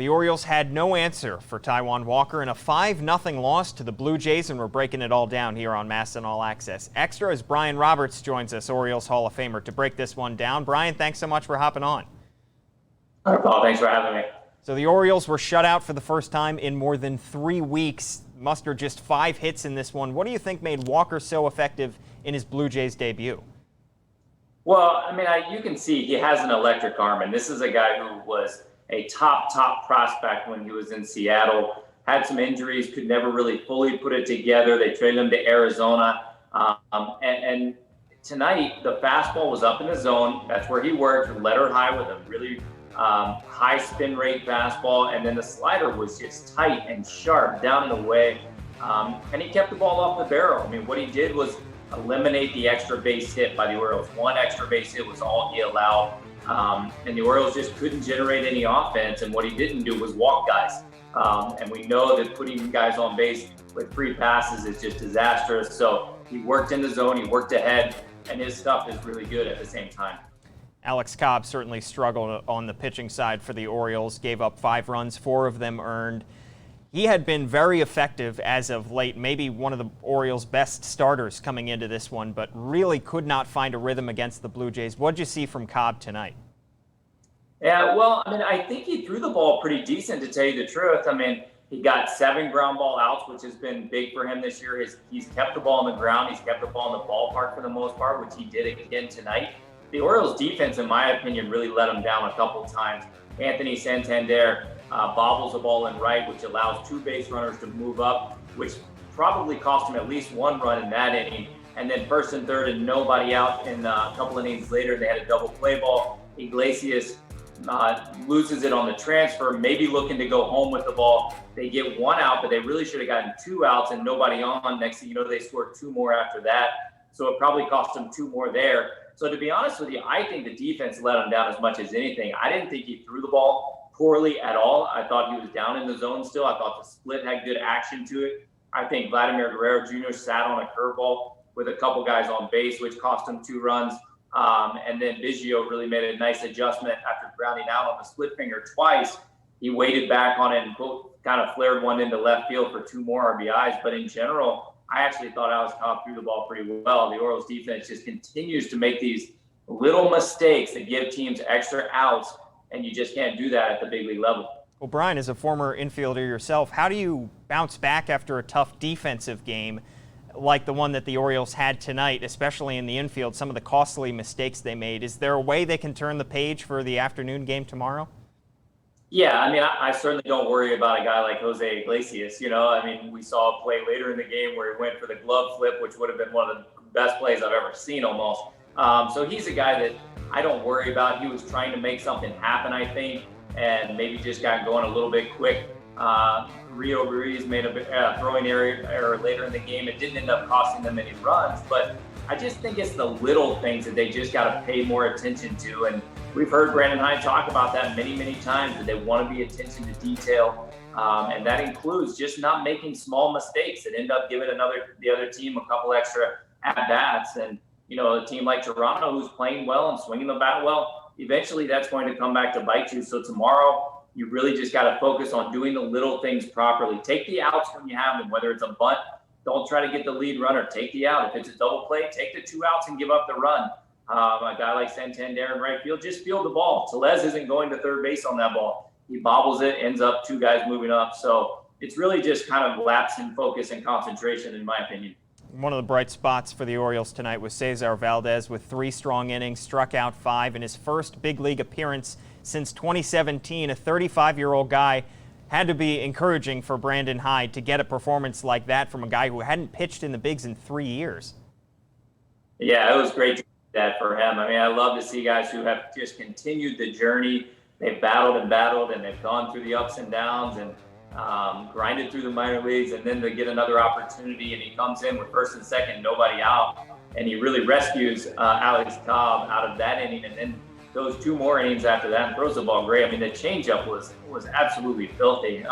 the Orioles had no answer for Taijuan Walker in a 5-0 loss to the Blue Jays, and we're breaking it all down here on MASN All Access Extra as Brian Roberts joins us, Orioles Hall of Famer, to break this one down. Brian, thanks so much for hopping on. All right, Paul, thanks for having me. So the Orioles were shut out for the first time in more than 3 weeks, mustered just 5 hits in this one. What do you think made Walker so effective in his Blue Jays debut? Well, I mean, you can see he has an electric arm, and this is a guy who was a top prospect when he was in Seattle, had some injuries, could never really fully put it together. They traded him to Arizona. And tonight, the fastball was up in the zone. That's where he worked, led her high with a really high spin rate fastball. And then the slider was just tight and sharp down and away. And he kept the ball off the barrel. I mean, what he did was eliminate the extra base hit by the Orioles. 1 extra base hit was all he allowed. And the Orioles just couldn't generate any offense, and what he didn't do was walk guys. And we know that putting guys on base with free passes is just disastrous. So he worked in the zone, he worked ahead, and his stuff is really good at the same time. Alex Cobb certainly struggled on the pitching side for the Orioles, gave up 5 runs, 4 of them earned. He had been very effective as of late, maybe one of the Orioles' best starters coming into this one, but really could not find a rhythm against the Blue Jays. What did you see from Cobb tonight? Yeah, well, I mean, I think he threw the ball pretty decent, to tell you the truth. I mean, he got 7 ground ball outs, which has been big for him this year. He's kept the ball on the ground. He's kept the ball in the ballpark for the most part, which he did again tonight. The Orioles' defense, in my opinion, really let him down a couple of times. Anthony Santander bobbles the ball in right, which allows 2 base runners to move up, which probably cost him at least 1 run in that inning. And then 1st and 3rd and nobody out, and a couple innings later, they had a double play ball. Iglesias loses it on the transfer, maybe looking to go home with the ball. They get 1 out, but they really should have gotten 2 outs and nobody on. Next thing you know, they scored 2 more after that. So it probably cost them 2 more there. So to be honest with you, I think the defense let him down as much as anything. I didn't think he threw the ball poorly at all. I thought he was down in the zone still. I thought the split had good action to it. I think Vladimir Guerrero Jr. sat on a curveball with a couple guys on base, which cost him 2 runs. And then Biggio really made a nice adjustment after grounding out on the split finger twice. He waited back on it and kind of flared one into left field for 2 more RBIs. But in general, I actually thought Alex Cobb threw the ball pretty well. The Orioles defense just continues to make these little mistakes that give teams extra outs, and you just can't do that at the big league level. Well, Brian, as a former infielder yourself, how do you bounce back after a tough defensive game like the one that the Orioles had tonight, especially in the infield, some of the costly mistakes they made? Is there a way they can turn the page for the afternoon game tomorrow? Yeah, I mean, I certainly don't worry about a guy like Jose Iglesias. You know, I mean, we saw a play later in the game where he went for the glove flip, which would have been one of the best plays I've ever seen almost. So he's a guy that I don't worry about. He was trying to make something happen, I think, and maybe just got going a little bit quick. Rio Ruiz made a throwing error later in the game. It didn't end up costing them any runs, but I just think it's the little things that they just got to pay more attention to. And we've heard Brandon Hyde talk about that many times, that they want to be attention to detail. And that includes just not making small mistakes that end up giving the other team a couple extra at-bats. And, you know, a team like Toronto, who's playing well and swinging the bat well, eventually that's going to come back to bite you. So tomorrow, you really just got to focus on doing the little things properly. Take the outs when you have them, whether it's a bunt. Don't try to get the lead runner. Take the out. If it's a double play, take the 2 outs and give up the run. A guy like Santander in right field, just field the ball. Tellez isn't going to third base on that ball. He bobbles it, ends up 2 guys moving up. So it's really just kind of lapse in focus and concentration, in my opinion. One of the bright spots for the Orioles tonight was Cesar Valdez with 3 strong innings, struck out 5 in his first big league appearance since 2017. A 35-year-old guy. Had to be encouraging for Brandon Hyde to get a performance like that from a guy who hadn't pitched in the bigs in 3 years. Yeah, it was great to see that for him. I mean, I love to see guys who have just continued the journey. They've battled and they've gone through the ups and downs and grinded through the minor leagues, and then to get another opportunity, and he comes in with 1st and 2nd, nobody out, and he really rescues Alex Cobb out of that inning, and then those 2 more innings after that and throws the ball great. I mean, the changeup was absolutely filthy.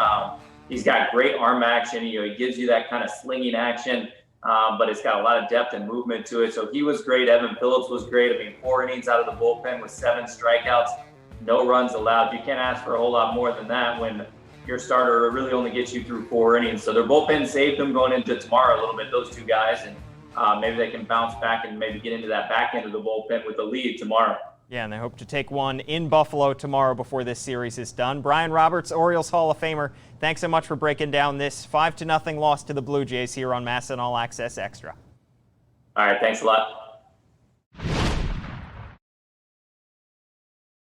He's got great arm action. You know, he gives you that kind of slinging action, but it's got a lot of depth and movement to it. So he was great. Evan Phillips was great. I mean, 4 innings out of the bullpen with 7 strikeouts. no runs allowed. You can't ask for a whole lot more than that when your starter really only gets you through 4 innings. So their bullpen saved them going into tomorrow a little bit, those two guys, and maybe they can bounce back and maybe get into that back end of the bullpen with a lead tomorrow. Yeah, and they hope to take one in Buffalo tomorrow before this series is done. Brian Roberts, Orioles Hall of Famer, thanks so much for breaking down this 5-0 loss to the Blue Jays here on MASN All Access Extra. All right, thanks a lot.